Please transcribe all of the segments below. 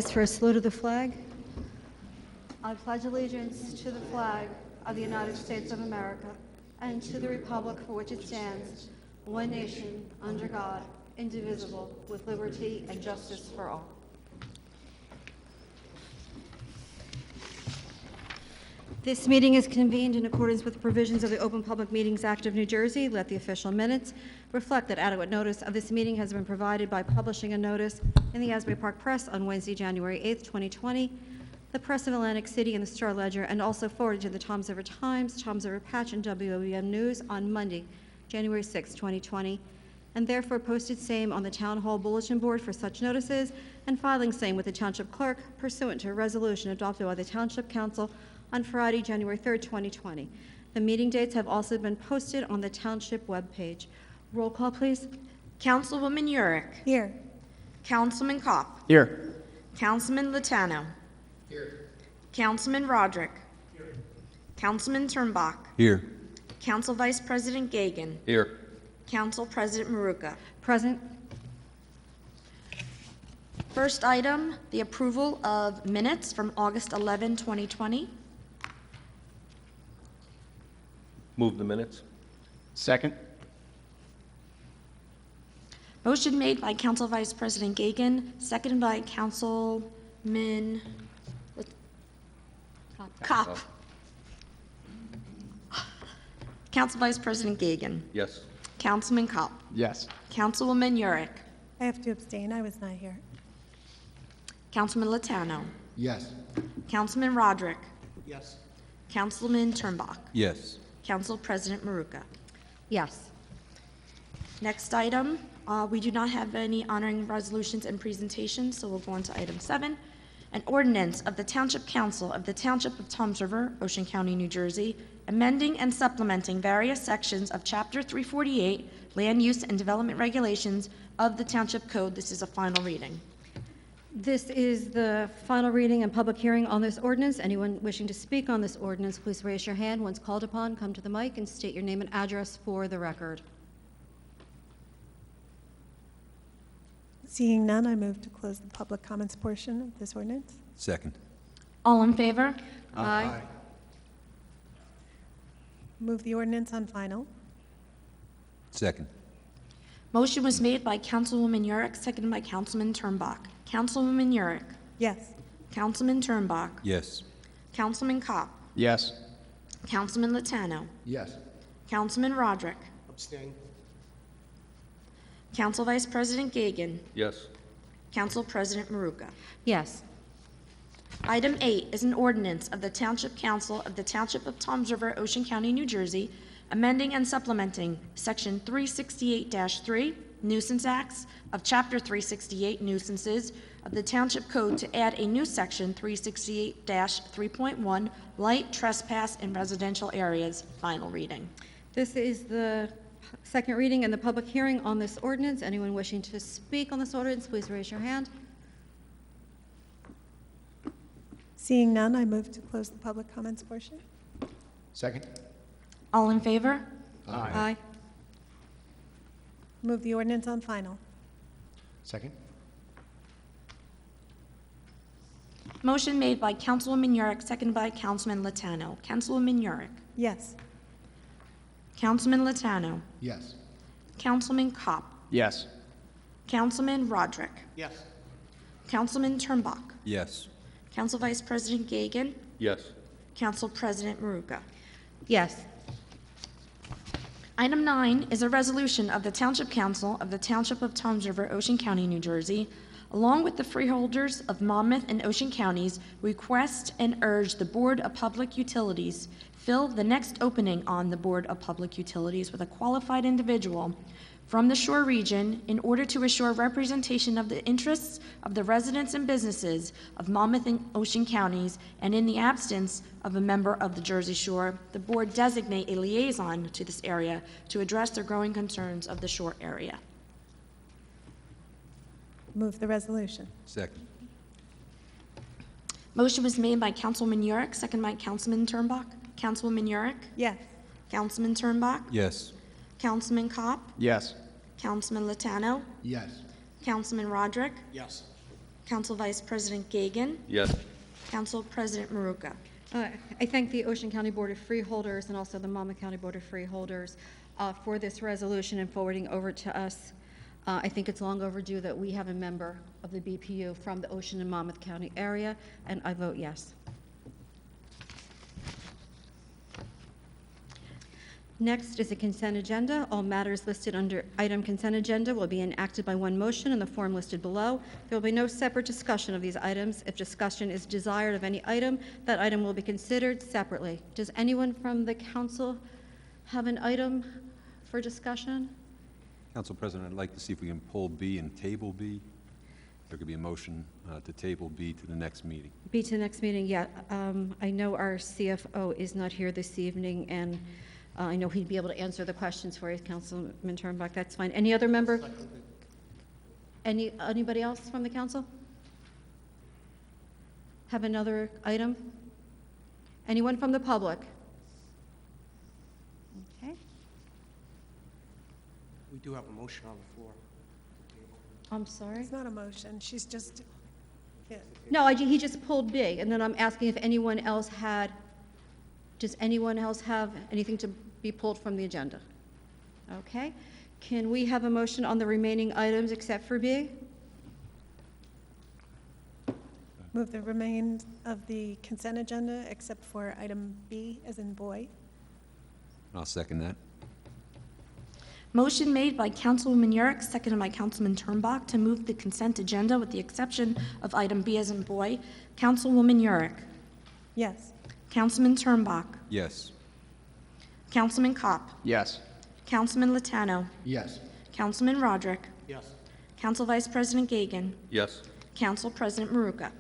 For a salute of the flag. I pledge allegiance to the flag of the United States of America and to the republic for which it stands, one nation, under God, indivisible, with liberty and justice for all. This meeting is convened in accordance with the provisions of the Open Public Meetings Act of New Jersey. Let the official minutes reflect that adequate notice of this meeting has been provided by publishing a notice in the Asbury Park Press on Wednesday, January 8th, 2020, the Press of Atlantic City and the Star Ledger, and also forwarded to the Toms River Times, Toms River Patch, and WOBM News on Monday, January 6th, 2020, and therefore posted same on the Town Hall Bulletin Board for such notices, and filing same with the Township Clerk pursuant to a resolution adopted by the Township Council on Friday, January 3rd, 2020. The meeting dates have also been posted on the Township webpage. Roll call, please. Councilwoman Yurick. Here. Councilman Kopp. Here. Councilman Latano. Here. Councilman Roderick. Here. Councilman Turnbach. Here. Council Vice President Gagan. Here. Council President Maruka. Present. First item, the approval of minutes from August 11, 2020. Move the minutes. Second. Motion made by Council Vice President Gagan, seconded by Councilman Kopp. Council Vice President Gagan. Yes. Councilman Kopp. Yes. Councilwoman Yurick. I have to abstain. I was not here. Councilman Latano. Yes. Councilman Roderick. Yes. Councilman Turnbach. Yes. Council President Maruka. Yes. Next item, we do not have any honoring resolutions and presentations, so we'll go on to item 7. An ordinance of the Township Council of the Township of Toms River, Ocean County, New Jersey, amending and supplementing various sections of Chapter 348, Land Use and Development Regulations of the Township Code. This is a final reading. This is the final reading and public hearing on this ordinance. Anyone wishing to speak on this ordinance, please raise your hand. Once called upon, come to the mic and state your name and address for the record. Seeing none, I move to close the public comments portion of this ordinance. Second. All in favor? Aye. Move the ordinance on final. Second. Motion was made by Councilwoman Yurick, seconded by Councilman Turnbach. Councilwoman Yurick. Yes. Councilman Turnbach. Yes. Councilman Kopp. Yes. Councilman Latano. Yes. Councilman Roderick. Abstain. Council Vice President Gagan. Yes. Council President Maruka. Yes. Item 8 is an ordinance of the Township Council of the Township of Toms River, Ocean County, New Jersey, amending and supplementing Section 368-3, Nuisance Acts of Chapter 368, Nuisances of the Township Code to add a new Section 368-3.1, Light Trespass in Residential Areas. Final reading. This is the second reading and the public hearing on this ordinance. Anyone wishing to speak on this ordinance, please raise your hand. Seeing none, I move to close the public comments portion. Second. All in favor? Aye. Move the ordinance on final. Second. Motion made by Councilwoman Yurick, seconded by Councilman Latano. Councilwoman Yurick. Yes. Councilman Latano. Yes. Councilman Kopp. Yes. Councilman Roderick. Yes. Councilman Turnbach. Yes. Council Vice President Gagan. Yes. Council President Maruka. Yes. Item 9 is a resolution of the Township Council of the Township of Toms River, Ocean County, New Jersey, along with the freeholders of Monmouth and Ocean Counties, request and urge the Board of Public Utilities fill the next opening on the Board of Public Utilities with a qualified individual from the Shore region in order to assure representation of the interests of the residents and businesses of Monmouth and Ocean Counties, and in the absence of a member of the Jersey Shore, the board designate a liaison to this area to address the growing concerns of the shore area. Move the resolution. Second. Motion was made by Councilwoman Yurick, second by Councilman Turnbach. Councilwoman Yurick. Yes. Councilman Turnbach. Yes. Councilman Kopp. Yes. Councilman Latano. Yes. Councilman Roderick. Yes. Council Vice President Gagan, Yes. Council President Maruka. I thank the Ocean County Board of Freeholders and also the Monmouth County Board of Freeholders for this resolution and forwarding over to us. I think it's long overdue that we have a member of the BPU from the Ocean and Monmouth County area, and I vote yes. Next is the consent agenda. All matters listed under item consent agenda will be enacted by one motion in the form listed below. There will be no separate discussion of these items. If discussion is desired of any item, that item will be considered separately. Does anyone from the council have an item for discussion? Council President, I'd like to see if we can pull B and table B. There could be a motion to table B to the next meeting. Be to the next meeting, yeah. I know our CFO is not here this evening, and I know he'd be able to answer the questions for you, Councilman Turnbuck. That's fine. Any other member? Anybody else from the council? Have another item? Anyone from the public? Okay. We do have a motion on the floor. I'm sorry? It's not a motion, she's just, yeah. No, he just pulled B, and then I'm asking if anyone else had, does anyone else have anything to be pulled from the agenda? Okay. Can we have a motion on the remaining items except for B? Move the remain of the consent agenda except for item B as in boy. I'll second that. Motion made by Councilwoman Yurick, seconded by Councilman Turnbuck to move the consent agenda with the exception of item B as in boy. Councilwoman Yurick. Yes. Councilman Turnbuck. Yes. Councilman Kopp. Yes. Councilman Latano. Yes. Councilman Roderick. Yes. Council Vice President Gagan. Yes. Council President Maruka.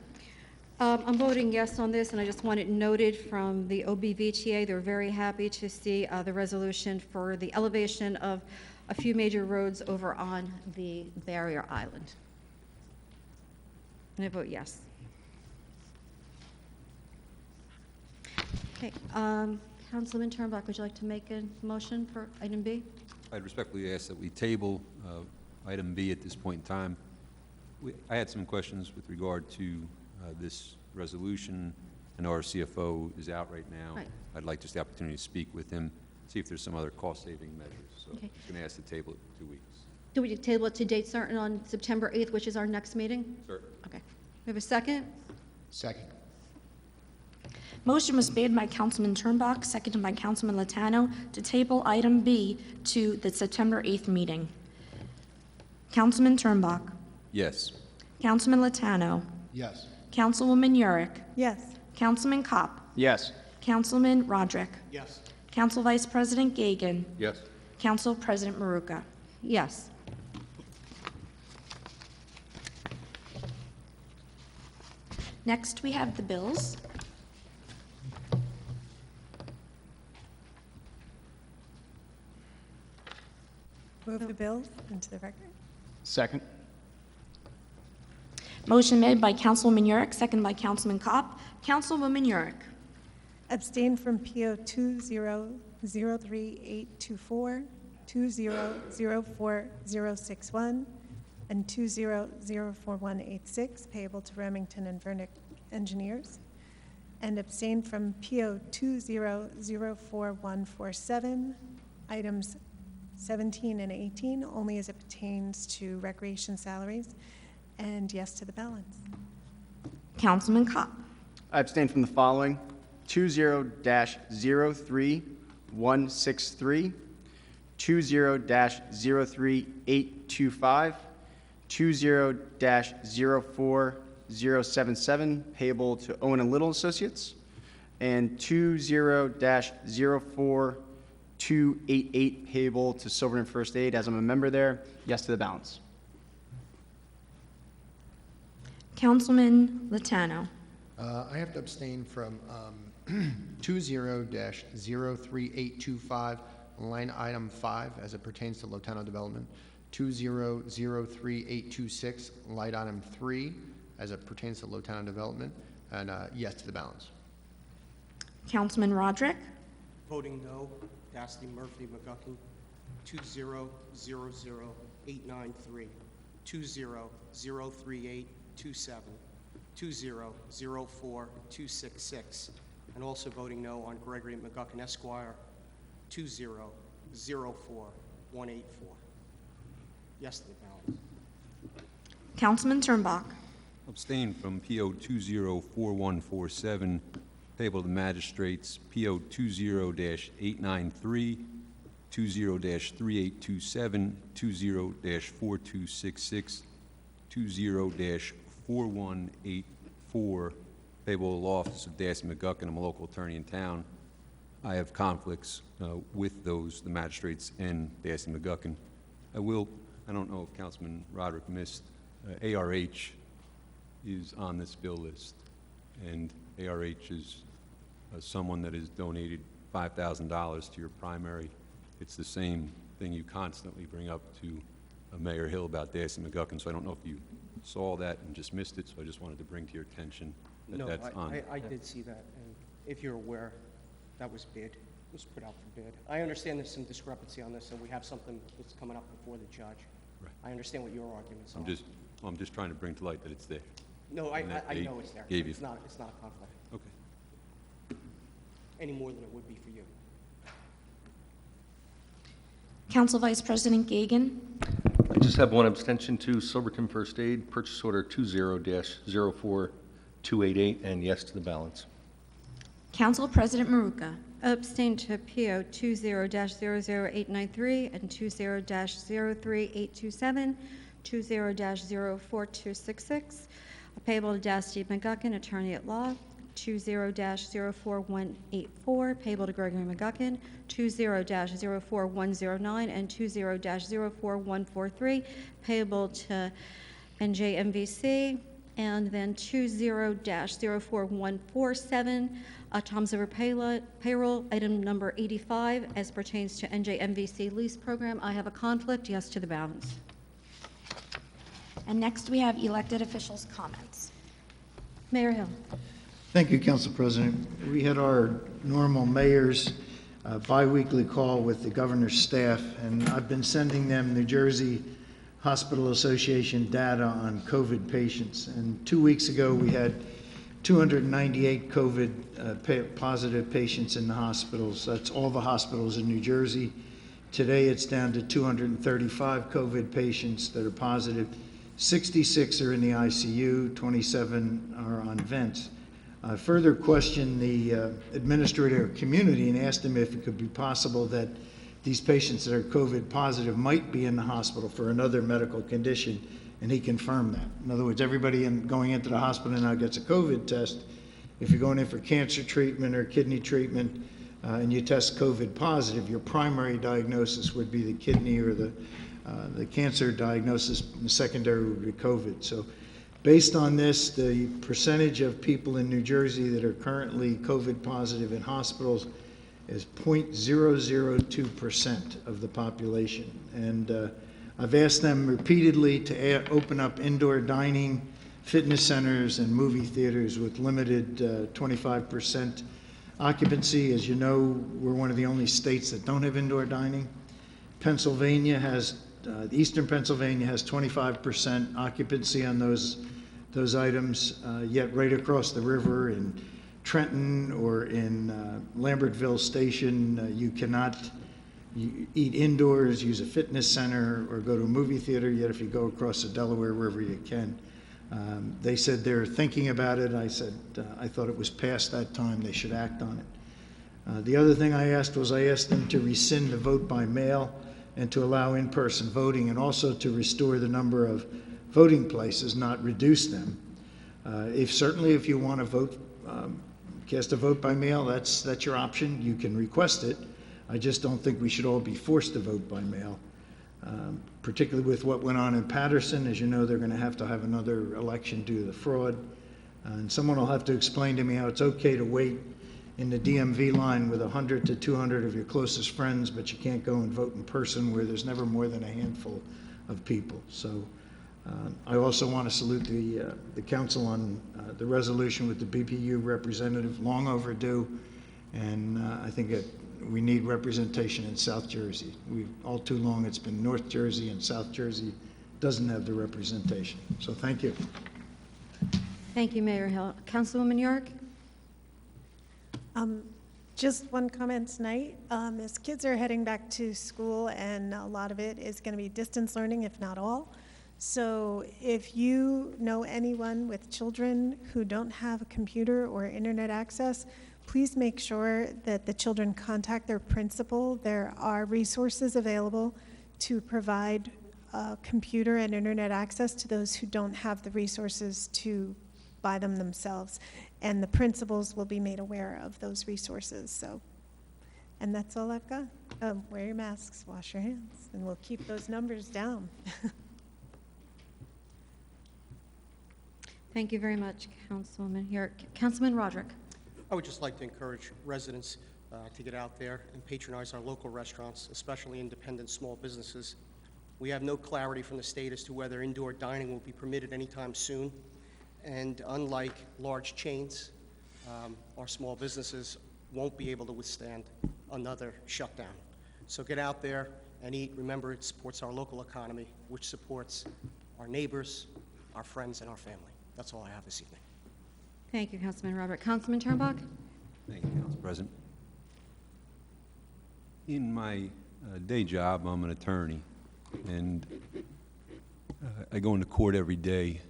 I'm voting yes on this, and I just want it noted from the OBVTA. They're very happy to see the resolution for the elevation of a few major roads over on the barrier island. And I vote yes. Okay, Councilman Turnbuck, would you like to make a motion for item B? I'd respectfully ask that we table item B at this point in time. I had some questions with regard to this resolution. I know our CFO is out right now. Right. I'd like just the opportunity to speak with him, see if there's some other cost-saving measures. So Okay. I'm going to ask to table it for 2 weeks. Do we table it to date certain on September 8th, which is our next meeting? Sir. Okay. We have a second? Second. Motion was made by Councilman Turnbuck, seconded by Councilman Latano to table item B to the September 8th meeting. Councilman Turnbuck. Yes. Councilman Latano. Yes. Councilwoman Yurick. Yes. Councilman Kopp. Yes. Councilman Roderick. Yes. Council Vice President Gagan. Yes. Council President Maruka. Yes. Next, we have the bills. Move the bills into the record. Second. Motion made by Councilwoman Yurick, seconded by Councilman Kopp. Councilwoman Yurick. Abstain from PO 2003824, 2004061, and 2004186, payable to Remington and Vernick Engineers. And abstain from PO 2004147, items 17 and 18, only as it pertains to recreation salaries, and yes to the balance. Councilman Kopp. I abstain from the following: 20-03163, 20-03825, 20-04077, payable to Owen and Little Associates, and 20-04288, payable to Silverton First Aid. As I'm a member there, yes to the balance. Councilman Latano. I have to abstain from 20-03825, line item 5, as it pertains to Lotano Development, 20-03826, line item 3, as it pertains to Lotano Development, and yes to the balance. Councilman Roderick. Voting no, Dasty, Murphy, McGuckin, 20-00893, 20-03826, 2004-266, and also voting no on Gregory McGuckin Esquire, 2004-184. Yes to the balance. Councilman Turnbach. Abstain from PO 204147, payable to the magistrates, PO 20-893, 20-3827, 20-4266, 20-4184, payable to law office of Dasty McGuckin. I'm a local attorney in town. I have conflicts with those, the magistrates and Dasty McGuckin. I don't know if Councilman Roderick missed, ARH is on this bill list, and ARH is someone that has donated $5,000 to your primary. It's the same thing you constantly bring up to Mayor Hill about Dasty McGuckin, so I don't know if you saw that and just missed it, so I just wanted to bring to your attention that No, that's on. I did see that, and if you're aware, that was bid. It was put out for bid. I understand there's some discrepancy on this, and we have something that's coming up before the judge. Right. I understand what your arguments are. I'm just trying to bring to light that it's there. No, and that I they know it's there. gave you. It's not a conflict, Okay. any more than it would be for you. Council Vice President Gagan. I just have one abstention to Silverton First Aid, purchase order 20-04288, and yes to the balance. Council President Maruka. Abstain to PO 20-00893 and 20-03827, 20-04266, payable to Dasty McGuckin, Attorney at Law, 20-04184, payable to Gregory McGuckin, 20-04109, and 20-04143, payable to NJMVC, and then 20-04147, Toms River payroll, item number 85, as pertains to NJMVC lease program. I have a conflict. Yes to the balance. And next we have elected officials' comments. Mayor Hill. Thank you, Council President. We had our normal mayor's biweekly call with the governor's staff, and I've been sending them New Jersey Hospital Association data on COVID patients. And 2 weeks ago, we had 298 COVID positive patients in the hospitals. That's all the hospitals in New Jersey. Today, it's down to 235 COVID patients that are positive. 66 are in the ICU, 27 are on vents. I further questioned the administrator of community and asked him if it could be possible that these patients that are COVID positive might be in the hospital for another medical condition, and he confirmed that. In other words, everybody going into the hospital now gets a COVID test. If you're going in for cancer treatment or kidney treatment and you test COVID positive, your primary diagnosis would be the kidney or the cancer diagnosis, and the secondary would be COVID. So based on this, the percentage of people in New Jersey that are currently COVID positive in hospitals is 0.002% of the population. And I've asked them repeatedly to open up indoor dining, fitness centers, and movie theaters with limited 25% occupancy. As you know, we're one of the only states that don't have indoor dining. Pennsylvania has, Eastern Pennsylvania has 25% occupancy on those items, yet right across the river in Trenton or in Lambertville Station, you cannot eat indoors, use a fitness center, or go to a movie theater, yet if you go across the Delaware River, you can. They said they're thinking about it. I said I thought it was past that time. They should act on it. The other thing I asked them to rescind the vote by mail and to allow in-person voting, and also to restore the number of voting places, not reduce them. Certainly if you want to vote, cast a vote by mail, that's your option. You can request it. I just don't think we should all be forced to vote by mail, particularly with what went on in Patterson. As you know, they're going to have another election due to the fraud. And someone will have to explain to me how it's okay to wait in the DMV line with 100 to 200 of your closest friends, but you can't go and vote in person where there's never more than a handful of people. So I also want to salute the council on the resolution with the BPU representative, long overdue, and I think we need representation in South Jersey. All too long it's been North Jersey, and South Jersey doesn't have the representation. So thank you. Thank you, Mayor Hill. Councilwoman York? Just one comment tonight. As kids are heading back to school, and a lot of it is going to be distance learning, if not all. So if you know anyone with children who don't have a computer or internet access, please make sure that the children contact their principal. There are resources available to provide computer and internet access to those who don't have the resources to buy them themselves. And the principals will be made aware of those resources. So, and that's all I've got. Wear your masks, wash your hands, and we'll keep those numbers down. Thank you very much, Councilwoman York. Councilman Roderick? I would just like to encourage residents to get out there and patronize our local restaurants, especially independent small businesses. We have no clarity from the state as to whether indoor dining will be permitted anytime soon. And unlike large chains, our small businesses won't be able to withstand another shutdown. So get out there and eat. Remember, it supports our local economy, which supports our neighbors, our friends, and our family. That's all I have this evening. Thank you, Councilman Robert. Councilman Turnbull? Thank you, Council President. In my day job, I'm an attorney, and I go into court every day,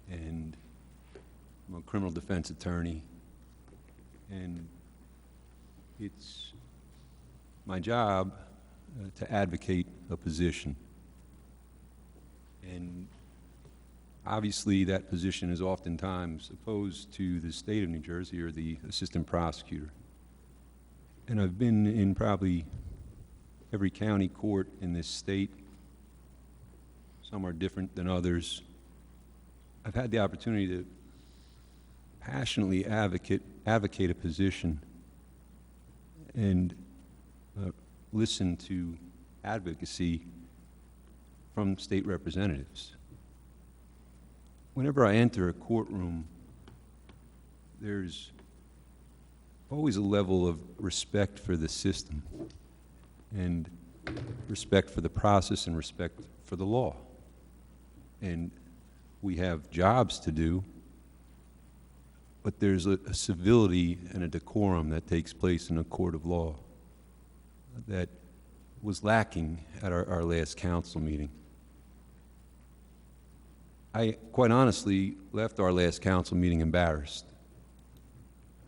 and I'm a criminal defense attorney, and it's my job to advocate a position. And obviously, that position is oftentimes opposed to the state of New Jersey or the assistant prosecutor. And I've been in probably every county court in this state. Some are different than others. I've had the opportunity to passionately advocate a position and listen to advocacy from state representatives. Whenever I enter a courtroom, there's always a level of respect for the system and respect for the process and respect for the law. And we have jobs to do, but there's a civility and a decorum that takes place in a court of law that was lacking at our last council meeting. I, quite honestly, left our last council meeting embarrassed.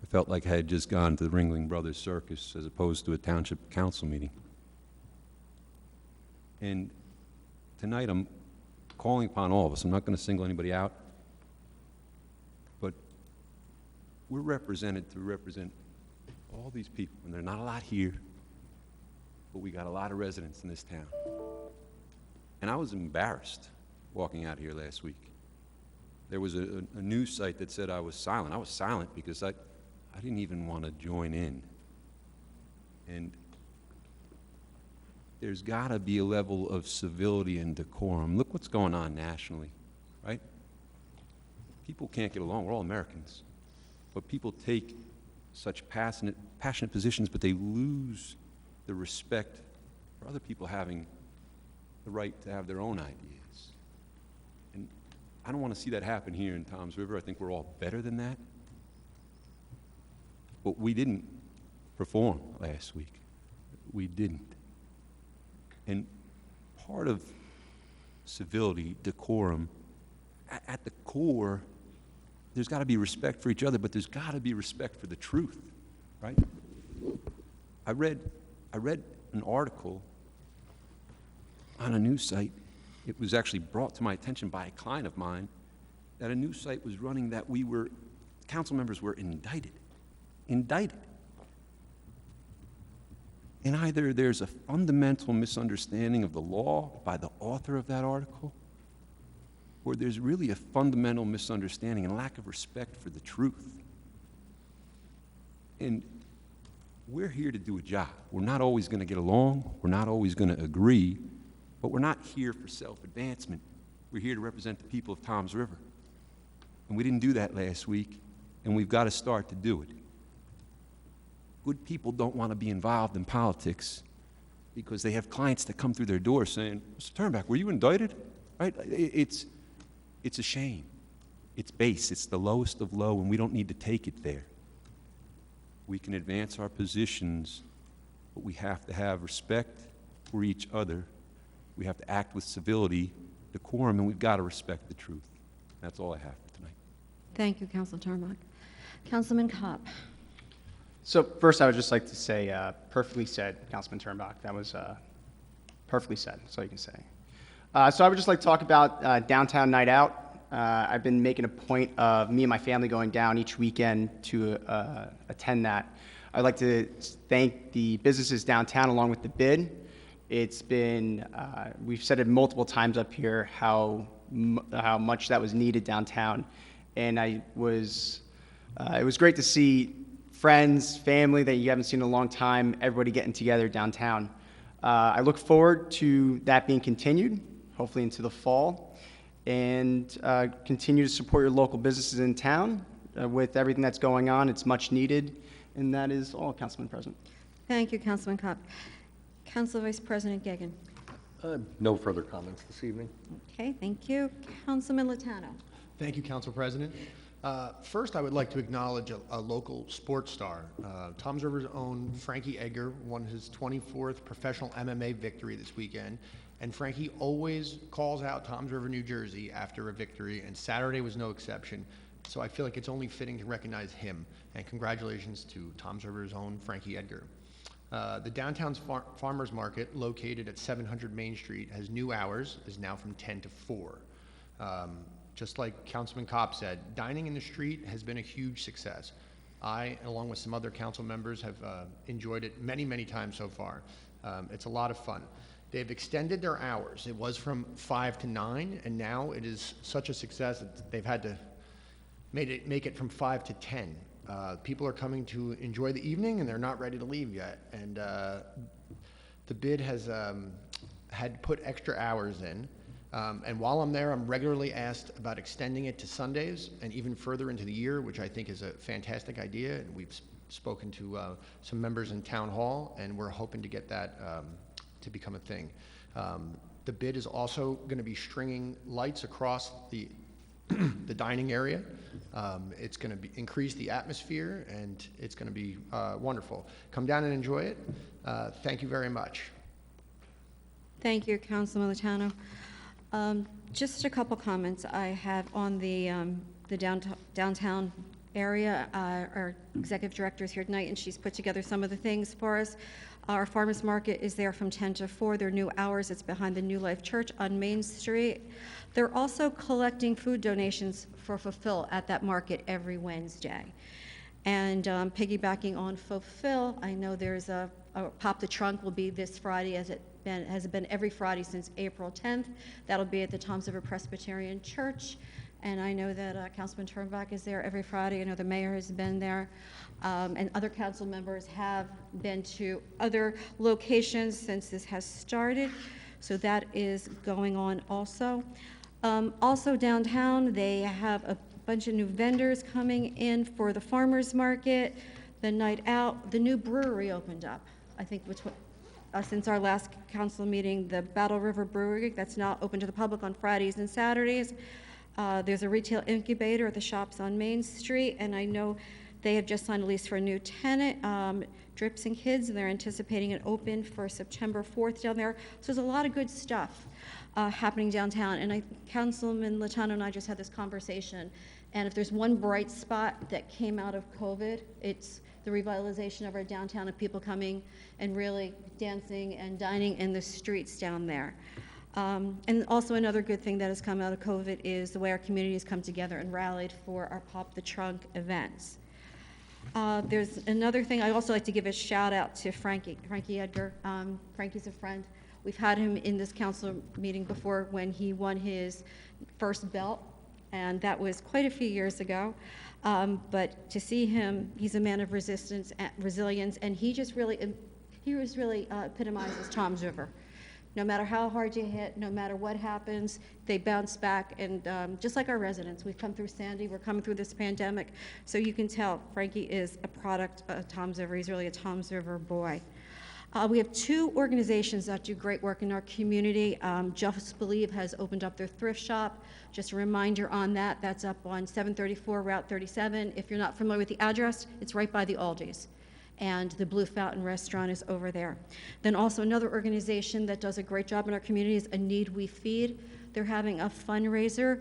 I felt like I had just gone to the Ringling Brothers Circus as opposed to a township council meeting. And tonight I'm calling upon all of us. I'm not going to single anybody out, but we're represented to represent all these people, and there are not a lot here, but we got a lot of residents in this town. And I was embarrassed walking out here last week. There was a news site that said I was silent. I was silent because I didn't even want to join in. And there's got to be a level of civility and decorum. Look what's going on nationally, right? People can't get along. We're all Americans. But people take such passionate positions, but they lose the respect for other people having the right to have their own ideas. And I don't want to see that happen here in Toms River. I think we're all better than that. But we didn't perform last week. We didn't. And part of civility, decorum, at the core, there's got to be respect for each other, but there's got to be respect for the truth, right? I read an article on a news site. It was actually brought to my attention by a client of mine that a news site was running that council members were indicted. And either there's a fundamental misunderstanding of the law by the author of that article, or there's really a fundamental misunderstanding and lack of respect for the truth. And we're here to do a job. We're not always going to get along. We're not always going to agree. But we're not here for self-advancement. We're here to represent the people of Toms River. And we didn't do that last week, and we've got to start to do it. Good people don't want to be involved in politics because they have clients that come through their door saying, Mr. Turnback, were you indicted? Right? It's a shame. It's base, it's the lowest of low, and we don't need to take it there. We can advance our positions, but we have to have respect for each other. We have to act with civility, decorum, and we've got to respect the truth. That's all I have for tonight. Thank you, Councilor Turnbuck. Councilman Kopp. So first, I would just like to say, perfectly said, Councilman Turnbuck. That was perfectly said, that's all you can say. So I would just like to talk about Downtown Night Out. I've been making a point of me and my family going down each weekend to attend that. I'd like to thank the businesses downtown along with the bid. It's been, we've said it multiple times up here how much that was needed downtown. And it was great to see friends, family that you haven't seen in a long time, everybody getting together downtown. I look forward to that being continued, hopefully into the fall, and continue to support your local businesses in town with everything that's going on. It's much needed, and that is all, Councilman President. Thank you, Councilman Kopp. Council Vice President Gagan. No further comments this evening. Okay, thank you. Councilman Latano. Thank you, Council President. First, I would like to acknowledge a local sports star. Toms River's own Frankie Edgar won his 24th professional MMA victory this weekend, and Frankie always calls out Toms River, New Jersey after a victory, and Saturday was no exception. So I feel like it's only fitting to recognize him, and congratulations to Toms River's own Frankie Edgar. The downtown's farmers market, located at 700 Main Street, has new hours, is now from 10 to 4. Just like Councilman Kopp said, dining in the street has been a huge success. I, along with some other council members, have enjoyed it many, many times so far. It's a lot of fun. They've extended their hours. It was from 5 to 9, and now it is such a success that they've had to make it from 5 to 10. People are coming to enjoy the evening, and they're not ready to leave yet. And the bid has had put extra hours in. And while I'm there, I'm regularly asked about extending it to Sundays and even further into the year, which I think is a fantastic idea. And we've spoken to some members in Town Hall, and we're hoping to get that to become a thing. The bid is also going to be stringing lights across the dining area. It's going to increase the atmosphere, and it's going to be wonderful. Come down and enjoy it. Thank you very much. Thank you, Councilman Latano. Just a couple comments I have on the downtown area. Our executive director is here tonight, and she's put together some of the things for us. Our farmers market is there from 10 to 4. Their new hours, it's behind the New Life Church on Main Street. They're also collecting food donations for Fulfill at that market every Wednesday. And piggybacking on Fulfill, I know there's a Pop the Trunk will be this Friday, as it has been every Friday since April 10th. That'll be at the Toms River Presbyterian Church. And I know that Councilman Turnbuck is there every Friday. I know the mayor has been there. And other council members have been to other locations since this has started. So that is going on also. Also downtown, they have a bunch of new vendors coming in for the farmers market, the night out. The new brewery opened up, I think, since our last council meeting, the Battle River Brewery, that's now open to the public on Fridays and Saturdays. There's a retail incubator at the shops on Main Street, and I know they have just signed a lease for a new tenant, Drips and Kids, and they're anticipating an open for September 4th down there. So there's a lot of good stuff happening downtown, and Councilman Latano and I just had this conversation, and if there's one bright spot that came out of COVID, it's the revitalization of our downtown and people coming and really dancing and dining in the streets down there. And also another good thing that has come out of COVID is the way our community has come together and rallied for our Pop the Trunk events. There's another thing, I'd also like to give a shout out to Frankie Edgar. Frankie's a friend. We've had him in this council meeting before when he won his first belt, and that was quite a few years ago. But to see him, he's a man of resilience, and he really epitomizes Toms River. No matter how hard you hit, no matter what happens, they bounce back. And just like our residents, we've come through Sandy, we're coming through this pandemic. So you can tell Frankie is a product of Toms River. He's really a Toms River boy. We have two organizations that do great work in our community. Just Believe has opened up their thrift shop. Just a reminder on that, that's up on 734 Route 37. If you're not familiar with the address, it's right by the Aldi's. And the Blue Fountain Restaurant is over there. Then also another organization that does a great job in our community is A Need We Feed. They're having a fundraiser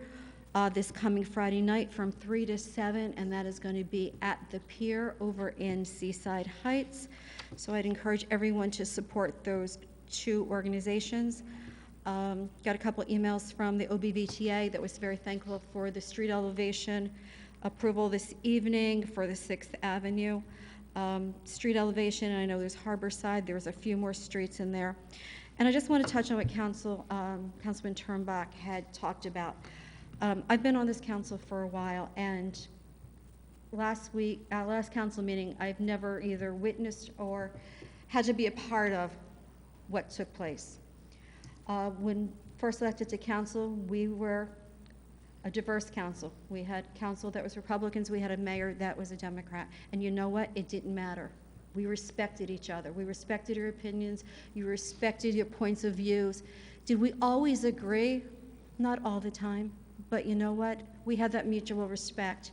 this coming Friday night from 3 to 7, and that is going to be at the pier over in Seaside Heights. So I'd encourage everyone to support those two organizations. Got a couple emails from the OBVTA that was very thankful for the street elevation approval this evening for the 6th Avenue. Street elevation, and I know there's Harborside, there's a few more streets in there. And I just want to touch on what Councilman Turnbach had talked about. I've been on this council for a while, and last council meeting, I've never either witnessed or had to be a part of what took place. When first elected to council, we were a diverse council. We had council that was Republicans, we had a mayor that was a Democrat. And you know what? It didn't matter. We respected each other. We respected your opinions. You respected your points of views. Did we always agree? Not all the time. But you know what? We had that mutual respect.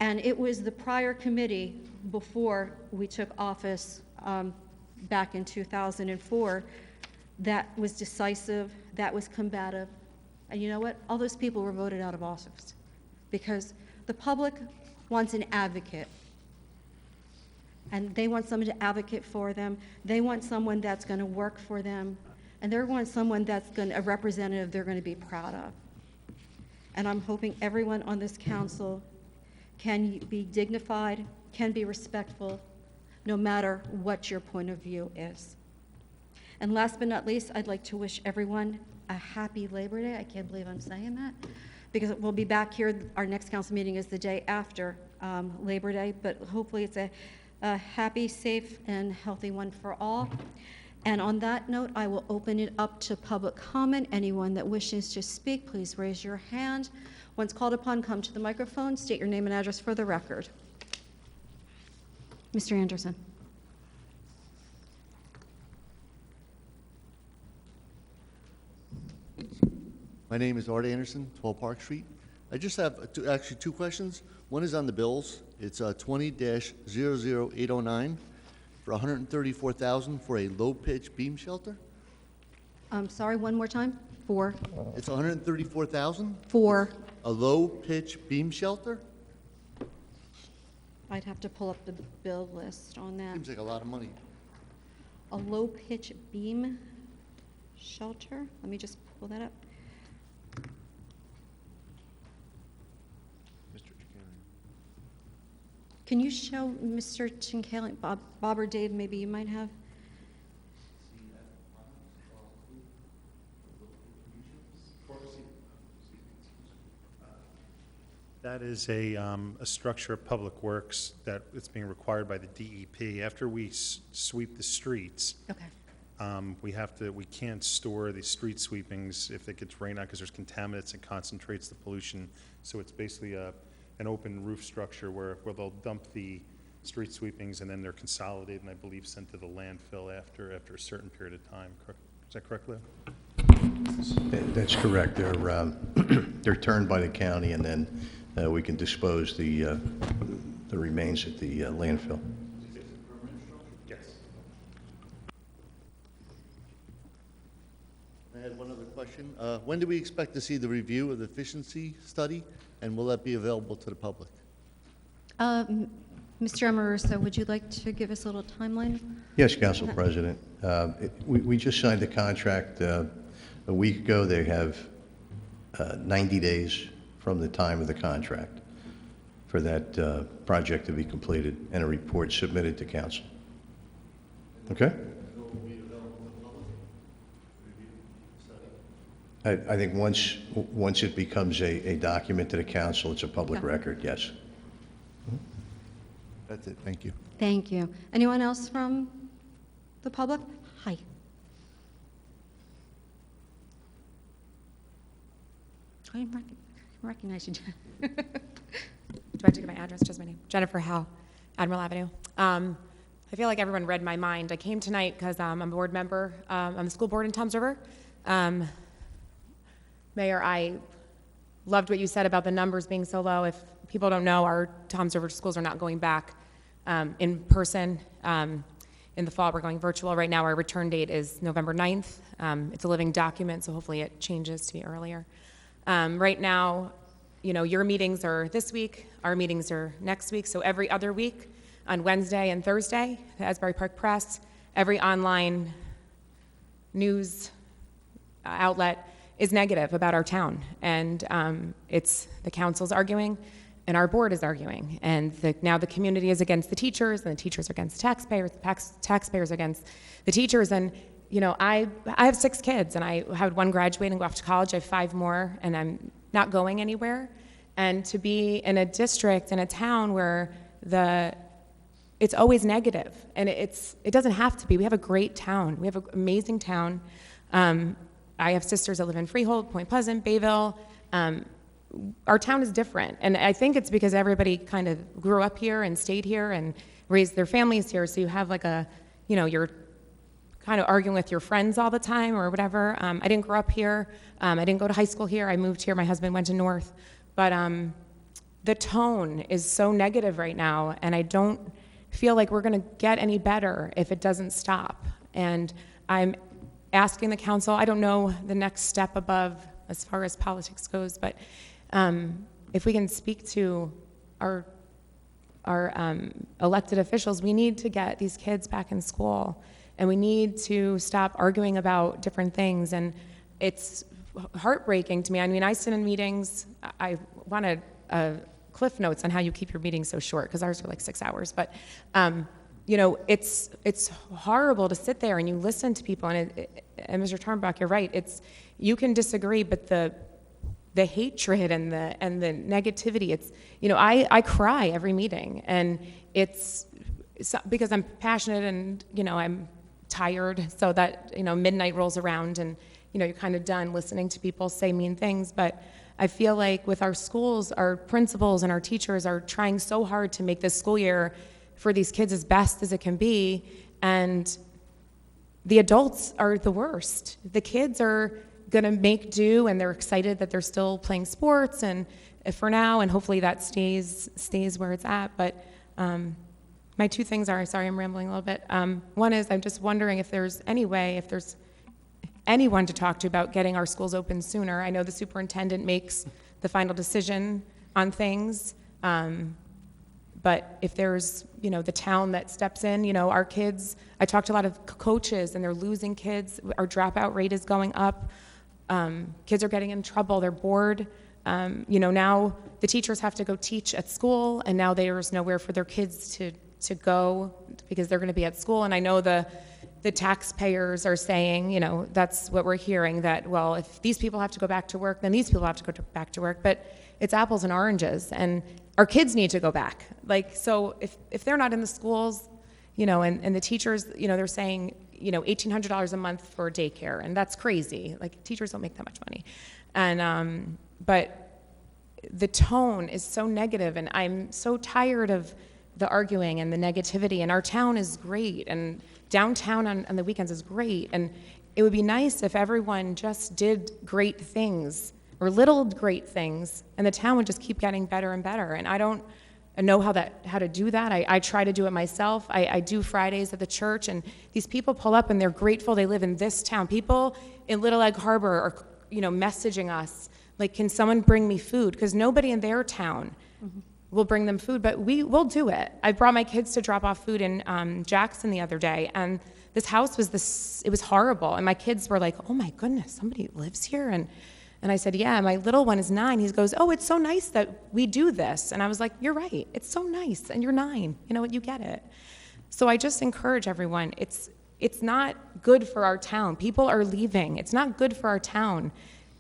And it was the prior committee before we took office back in 2004 that was decisive, that was combative. And you know what? All those people were voted out of office because the public wants an advocate. And they want someone to advocate for them. They want someone that's going to work for them. And they want someone that's a representative they're going to be proud of. And I'm hoping everyone on this council can be dignified, can be respectful, no matter what your point of view is. And last but not least, I'd like to wish everyone a happy Labor Day. I can't believe I'm saying that, because we'll be back here. Our next council meeting is the day after Labor Day, but hopefully it's a happy, safe, and healthy one for all. And on that note, I will open it up to public comment. Anyone that wishes to speak, please raise your hand. Once called upon, come to the microphone, state your name and address for the record. Mr. Anderson. My name is Art Anderson, 12 Park Street. I just have actually two questions. One is on the bills. It's 20-00809 for $134,000 for a low-pitch beam shelter. Sorry, one more time. For It's $134,000 for a low-pitch beam shelter. I'd have to pull up the bill list on that. Seems like a lot of money. A low-pitch beam shelter. Let me just pull that up. Can you show Mr. Chinkale, Bob or Dave, maybe you might have? That is a structure of Public Works that it's being required by the DEP. After we sweep the streets, Okay. we can't store the street sweepings if it gets rained out because there's contaminants and concentrates the pollution. So it's basically an open roof structure where they'll dump the street sweepings and then they're consolidated and I believe sent to the landfill after a certain period of time. Is that correct, Leo? That's correct. They're turned by the county, and then we can dispose the remains at the landfill. Yes. I had one other question. When do we expect to see the review of the efficiency study, and will that be available to the public? Mr. Amoruso, would you like to give us a little timeline? Yes, Council President. We just signed the contract a week ago. They have 90 days from the time of the contract for that project to be completed and a report submitted to council. Okay? I think once it becomes a document to the council, it's a public Okay. record, yes. That's it, thank you. Thank you. Anyone else from the public? Hi. I didn't recognize you. Do I have to give my address? Just my name. Jennifer Howe, Admiral Avenue. I feel like everyone read my mind. I came tonight because I'm a board member on the school board in Toms River. Mayor, I loved what you said about the numbers being so low. If people don't know, our Toms River schools are not going back in person. In the fall, we're going virtual. Right now, our return date is November 9th. It's a living document, so hopefully it changes to be earlier. Right now, your meetings are this week, our meetings are next week, so every other week on Wednesday and Thursday, the Asbury Park Press, every online news outlet is negative about our town. And it's the council's arguing, and our board is arguing. And now the community is against the teachers, and the teachers are against taxpayers, taxpayers against the teachers. And I have 6 kids, and I had 1 graduate and go off to college. I have 5 more, and I'm not going anywhere. And to be in a district, in a town where it's always negative, and it doesn't have to be. We have a great town. We have an amazing town. I have sisters that live in Freehold, Point Pleasant, Bayville. Our town is different, and I think it's because everybody kind of grew up here and stayed here and raised their families here, so you have you're kind of arguing with your friends all the time or whatever. I didn't grow up here. I didn't go to high school here. I moved here. My husband went to North. But the tone is so negative right now, and I don't feel like we're going to get any better if it doesn't stop. And I'm asking the council, I don't know the next step above as far as politics goes, but if we can speak to our elected officials, we need to get these kids back in school, and we need to stop arguing about different things. And it's heartbreaking to me. I mean, I sit in meetings. I wanted cliff notes on how you keep your meetings so short, because ours are like 6 hours. But it's horrible to sit there and you listen to people. And Mr. Tarnbach, you're right. You can disagree, but the hatred and the negativity. I cry every meeting, and it's because I'm passionate and I'm tired. So that midnight rolls around and you're kind of done listening to people say mean things. But I feel like with our schools, our principals and our teachers are trying so hard to make this school year for these kids as best as it can be, and the adults are the worst. The kids are gonna make do, and they're excited that they're still playing sports and for now, and hopefully that stays where it's at. But my 2 things are, sorry, I'm rambling a little bit. One is I'm just wondering if there's any way, if there's anyone to talk to about getting our schools open sooner. I know the superintendent makes the final decision on things, but if there's, the town that steps in, our kids, I talked to a lot of coaches and they're losing kids. Our dropout rate is going up. Kids are getting in trouble. They're bored. Now the teachers have to go teach at school, and now there's nowhere for their kids to go because they're going to be at school. And I know the taxpayers are saying, that's what we're hearing, that, well, if these people have to go back to work, then these people have to go back to work. But it's apples and oranges, and our kids need to go back. So if they're not in the schools, and the teachers, they're saying, $1,800 a month for daycare, and that's crazy. Teachers don't make that much money. And, but the tone is so negative, and I'm so tired of the arguing and the negativity. And our town is great, and downtown on the weekends is great, and it would be nice if everyone just did great things or little great things, and the town would just keep getting better and better. And I don't know how to do that. I try to do it myself. I do Fridays at the church, and these people pull up and they're grateful they live in this town. People in Little Egg Harbor are messaging us can someone bring me food, because nobody in their town will bring them food, but we'll do it. I brought my kids to drop off food in Jackson the other day, and this house it was horrible. And my kids were like, oh my goodness, somebody lives here? And I said, yeah, my little one is 9. He goes, oh, it's so nice that we do this. And I was like, you're right, it's so nice, and you're 9, you get it. So I just encourage everyone, it's not good for our town. People are leaving. It's not good for our town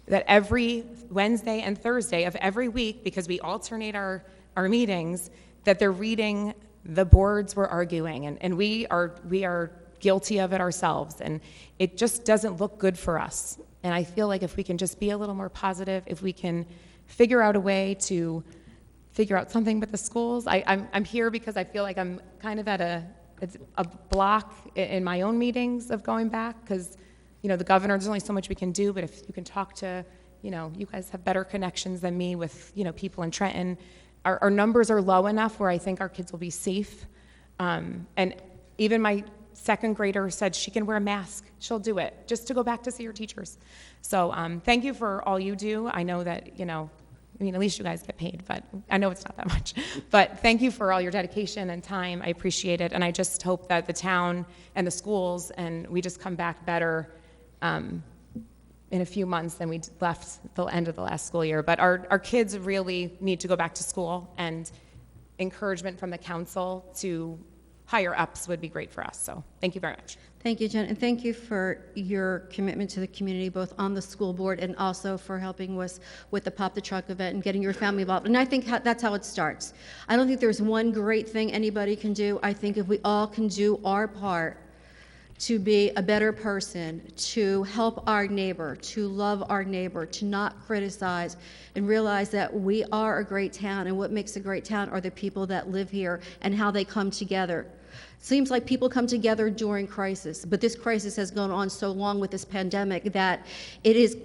that every Wednesday and Thursday of every week, because we alternate our meetings, that they're reading the boards we're arguing, and we are guilty of it ourselves, and it just doesn't look good for us. And I feel like if we can just be a little more positive, if we can figure out a way to figure out something with the schools. I'm here because I feel like I'm kind of at a it's a block in my own meetings of going back, because, you know, the governor, there's only so much we can do, but if you can talk to, you know, you guys have better connections than me with, you know, people in Trenton. Our numbers are low enough where I think our kids will be safe. And even my second grader said she can wear a mask. She'll do it just to go back to see her teachers. So thank you for all you do. I know that, you know, I mean, at least you guys get paid, but I know it's not that much. But thank you for all your dedication and time. I appreciate it. And I just hope that the town and the schools, and we just come back better in a few months than we left the end of the last school year. But our kids really need to go back to school, and encouragement from the council to higher ups would be great for us. So thank you very much. Thank you, Jen, and thank you for your commitment to the community, both on the school board and also for helping us with the Pop the Truck event and getting your family involved. And I think that's how it starts. I don't think there's one great thing anybody can do. I think if we all can do our part to be a better person, to help our neighbor, to love our neighbor, to not criticize, and realize that we are a great town, and what makes a great town are the people that live here and how they come together. Seems like people come together during crisis, but this crisis has gone on so long with this pandemic that it is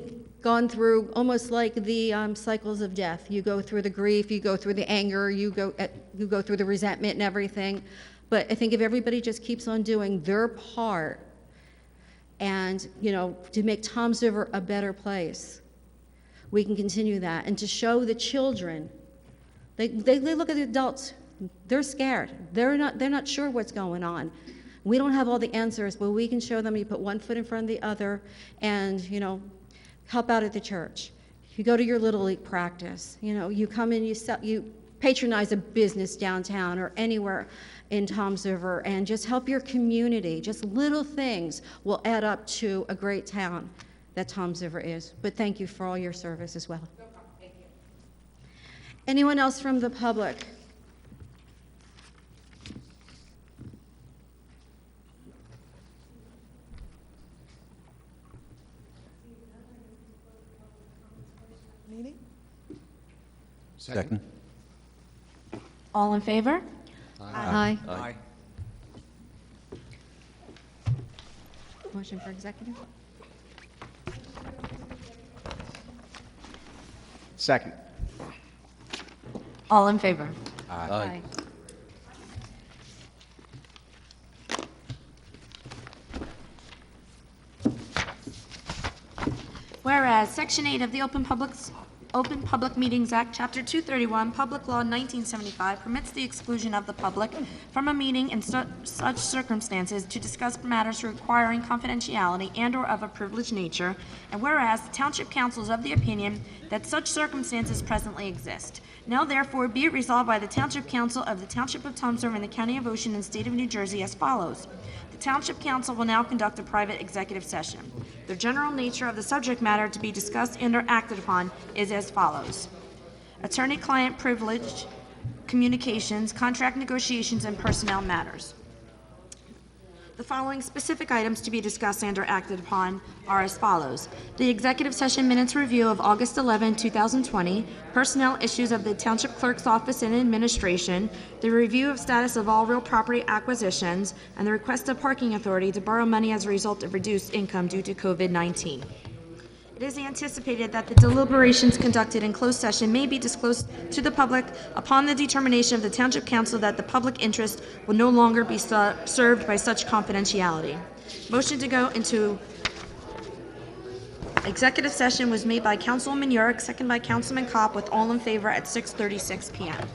gone through almost like the cycles of death. You go through the grief, you go through the anger, you go through the resentment and everything. But I think if everybody just keeps on doing their part, and, you know, to make Toms River a better place, we can continue that. And to show the children, they look at the adults, they're scared. They're not sure what's going on. We don't have all the answers, but we can show them. You put one foot in front of the other, and, you know, help out at the church. You go to your Little League practice. You know, you come in, you patronize a business downtown or anywhere in Toms River, and just help your community. Just little things will add up to a great town that Toms River is. But thank you for all your service as well. No problem. Thank you. Anyone else from the public? Meeting? Second. All in favor? Aye. Aye. Motion for executive? Second. All in favor? Aye. Whereas Section 8 of the Open Public Meetings Act, Chapter 231, Public Law 1975 permits the exclusion of the public from a meeting in such circumstances to discuss matters requiring confidentiality and/or of a privileged nature, and whereas the Township Council is of the opinion that such circumstances presently exist. Now therefore be it resolved by the Township Council of the Township of Toms River in the County of Ocean and State of New Jersey as follows. The Township Council will now conduct a private executive session. The general nature of the subject matter to be discussed and/or acted upon is as follows. Attorney-client privilege, communications, contract negotiations, and personnel matters. The following specific items to be discussed and/or acted upon are as follows. The executive session minutes review of August 11, 2020, personnel issues of the Township Clerk's Office and Administration, the review of status of all real property acquisitions, and the request of Parking Authority to borrow money as a result of reduced income due to COVID-19. It is anticipated that the deliberations conducted in closed session may be disclosed to the public upon the determination of the Township Council that the public interest will no longer be served by such confidentiality. Motion to go into executive session was made by Councilwoman Yurick, second by Councilman Kopp, with all in favor at 6:36 p.m.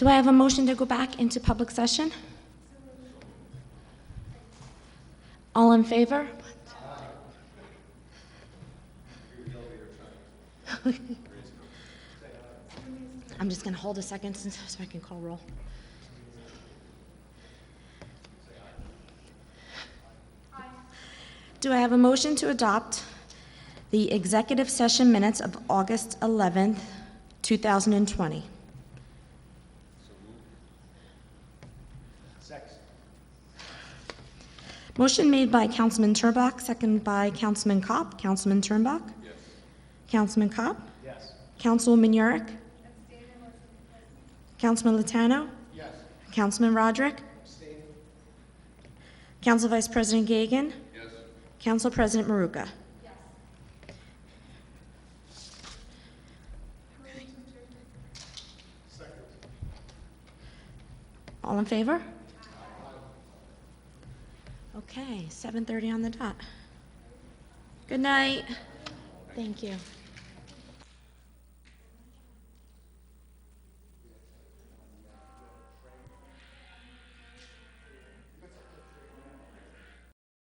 Do I have a motion to go back into public session? All in favor? I'm just going to hold a second so I can call roll. Do I have a motion to adopt the executive session minutes of August 11th, 2020? Motion made by Councilman Turbach, second by Councilman Kopp. Councilman Turbach? Yes. Councilman Kopp? Yes. Councilwoman Yurick? Councilman Latano? Yes. Councilman Roderick? Council Vice President Gagan? Yes. Council President Maruka? All in favor? Okay, 7:30 on the dot. Good night. Thank you.